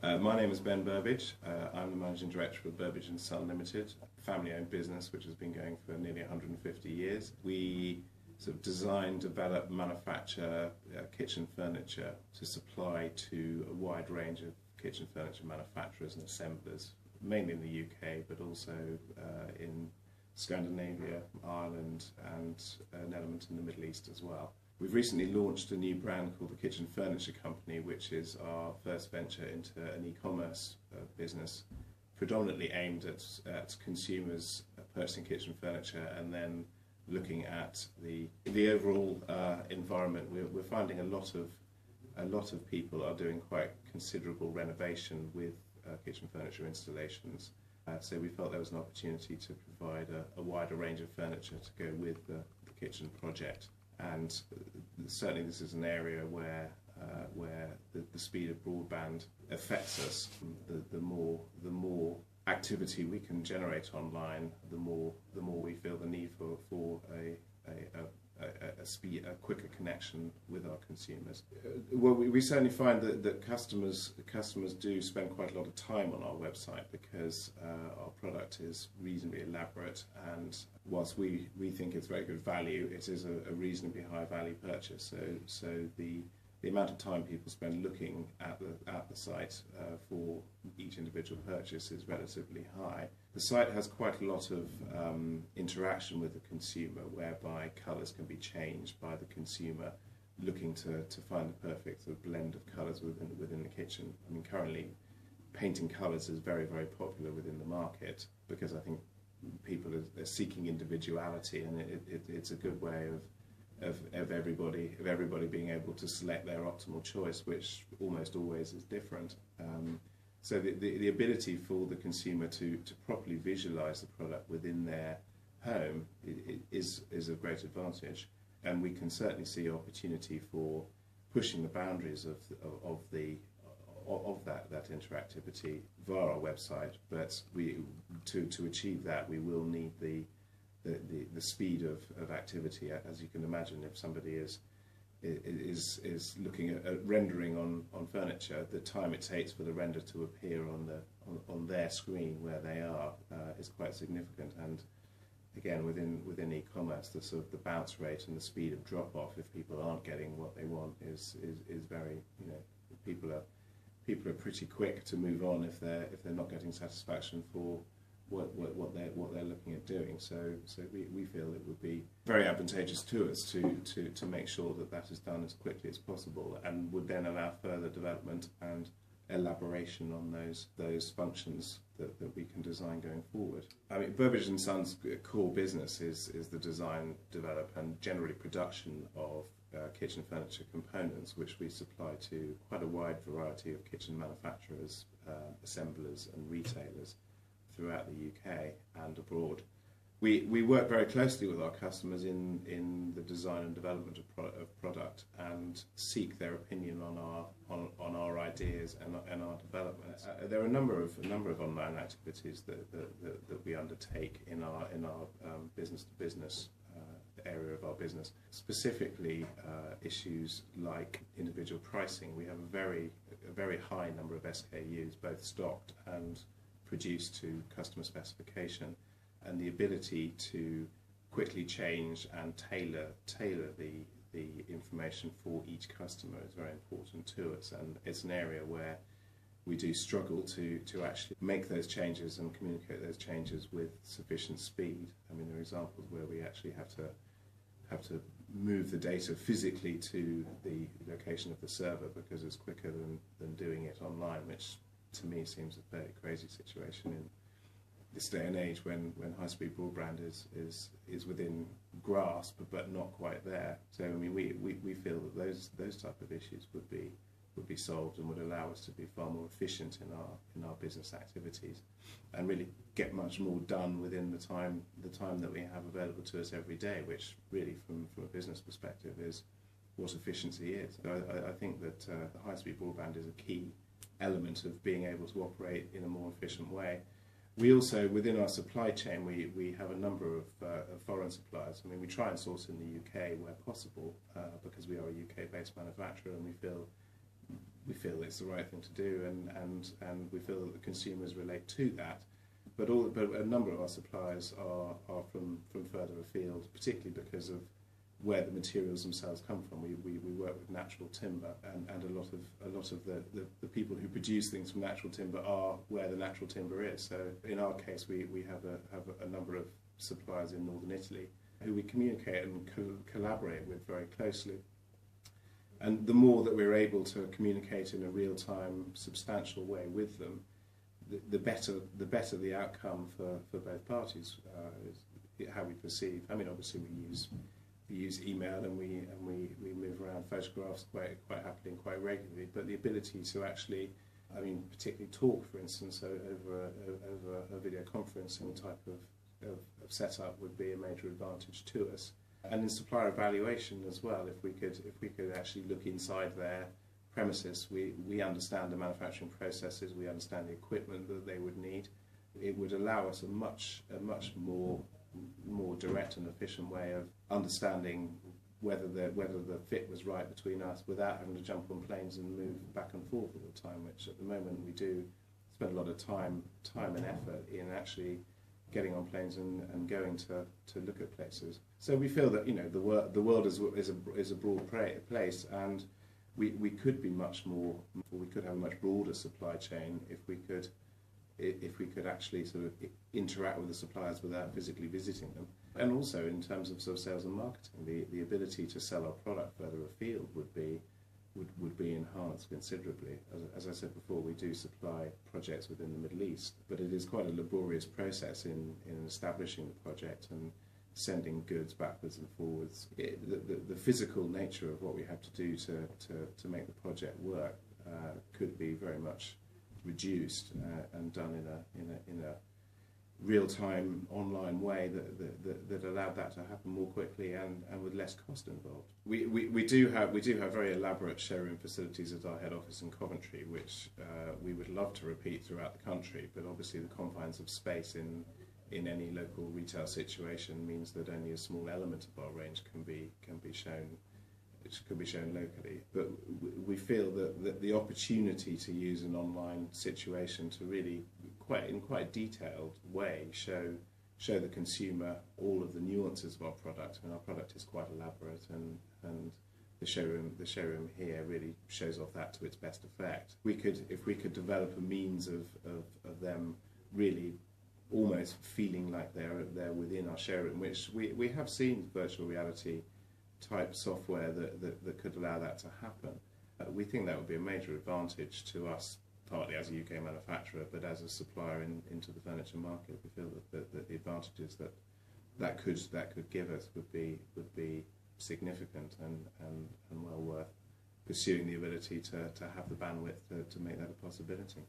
My name is Ben Burbidge. I'm the Managing Director of Burbidge & Son Limited, a family-owned business which has been going for nearly 150 years. We sort of design, develop, manufacture kitchen furniture to supply to a wide range of kitchen furniture manufacturers and assemblers, mainly in the UK, but also in Scandinavia, Ireland, and an element in the Middle East as well. We've recently launched a new brand called the Kitchen Furniture Company, which is our first venture into an e-commerce business, predominantly aimed at consumers purchasing kitchen furniture and then looking at the overall environment. We're finding a lot of people are doing quite considerable renovation with kitchen furniture installations. So we felt there was an opportunity to provide a wider range of furniture to go with the kitchen project. And certainly this is an area where the speed of broadband affects us. The more activity we can generate online, the more we feel the need for a quicker connection with our consumers. Well, we certainly find that customers do spend quite a lot of time on our website because our product is reasonably elaborate, and whilst we think it's very good value, it is a reasonably high value purchase. So the amount of time people spend looking at the site for each individual purchase is relatively high. The site has quite a lot of interaction with the consumer, whereby colours can be changed by the consumer looking to find the perfect sort of blend of colours within the kitchen. I mean, currently painting colours is very, very popular within the market because I think people are seeking individuality, and it's a good way of everybody being able to select their optimal choice, which almost always is different. So the ability for the consumer to properly visualise the product within their home is a great advantage, and we can certainly see opportunity for pushing the boundaries of that interactivity via our website. But to achieve that, we will need the speed of activity. As you can imagine, if somebody is looking at rendering on furniture, the time it takes for the render to appear on their screen where they are is quite significant. And again, within e-commerce, the bounce rate and the speed of drop off if people aren't getting what they want is very, people are pretty quick to move on if they're not getting satisfaction for what they're looking at doing. So we feel it would be very advantageous to us to make sure that is done as quickly as possible, and would then allow further development and elaboration on those functions that we can design going forward. I mean, Burbidge & Son's core business is the design, develop and generally production of kitchen furniture components, which we supply to quite a wide variety of kitchen manufacturers, assemblers and retailers throughout the UK and abroad. We work very closely with our customers in the design and development of product, and seek their opinion on our ideas and our developments. There are a number of online activities that we undertake in our business to business area of our business. Specifically, issues like individual pricing. We have a very high number of SKUs, both stocked and produced to customer specification, and the ability to quickly change and tailor the information for each customer is very important to us, and it's an area where we do struggle to actually make those changes and communicate those changes with sufficient speed. I mean, there are examples where we actually have to move the data physically to the location of the server because it's quicker than doing it online, which to me seems a fairly crazy situation in this day and age when high-speed broadband is within grasp but not quite there. So I mean, we feel that those type of issues would be solved and would allow us to be far more efficient in our business activities, and really get much more done within the time that we have available to us every day, which really from a business perspective is what efficiency is. So I think that the high-speed broadband is a key element of being able to operate in a more efficient way. We also, within our supply chain, we have a number of foreign suppliers. I mean, we try and source in the UK where possible because we are a UK-based manufacturer, and we feel we feel it's the right thing to do, and we feel that the consumers relate to that. But a number of our suppliers are from further afield, particularly because of where the materials themselves come from. We work with natural timber, and a lot of the people who produce things from natural timber are where the natural timber is. So in our case, we have a number of suppliers in northern Italy who we communicate and collaborate with very closely. And the more that we're able to communicate in a real-time, substantial way with them, the better the outcome for both parties, is how we perceive. I mean, obviously we use email and we move around photographs quite happily and quite regularly, but the ability to actually, I mean, particularly talk, for instance, over a video conferencing type of setup would be a major advantage to us. And in supplier evaluation as well, if we could actually look inside their premises, we understand the manufacturing processes, we understand the equipment that they would need. It would allow us a much more direct and efficient way of understanding whether the fit was right between us, without having to jump on planes and move back and forth all the time, which at the moment we do spend a lot of time and effort in actually getting on planes and going to look at places. So we feel that, you know, the world is a broad place, and we could be much more, we could have a much broader supply chain if we could actually sort of interact with the suppliers without physically visiting them. And also in terms of sort of sales and marketing, the ability to sell our product further afield would be enhanced considerably. As I said before, we do supply projects within the Middle East, but it is quite a laborious process in establishing the project and sending goods backwards and forwards. The physical nature of what we have to do to make the project work could be very much reduced and done in a real-time online way that allowed that to happen more quickly and with less cost involved. We do have very elaborate showroom facilities at our head office in Coventry, which we would love to repeat throughout the country, but obviously the confines of space in any local retail situation means that only a small element of our range can be shown. Which could be shown locally, but we feel that the opportunity to use an online situation to really, in quite a detailed way, show the consumer all of the nuances of our product. I mean, our product is quite elaborate, and the showroom here really shows off that to its best effect. If we could develop a means of them really almost feeling like they're within our showroom, which we have seen virtual reality type software that could allow that to happen. We think that would be a major advantage to us, partly as a UK manufacturer, but as a supplier into the furniture market. We feel that the advantages that could give us would be significant and well worth pursuing the ability to have the bandwidth to make that a possibility.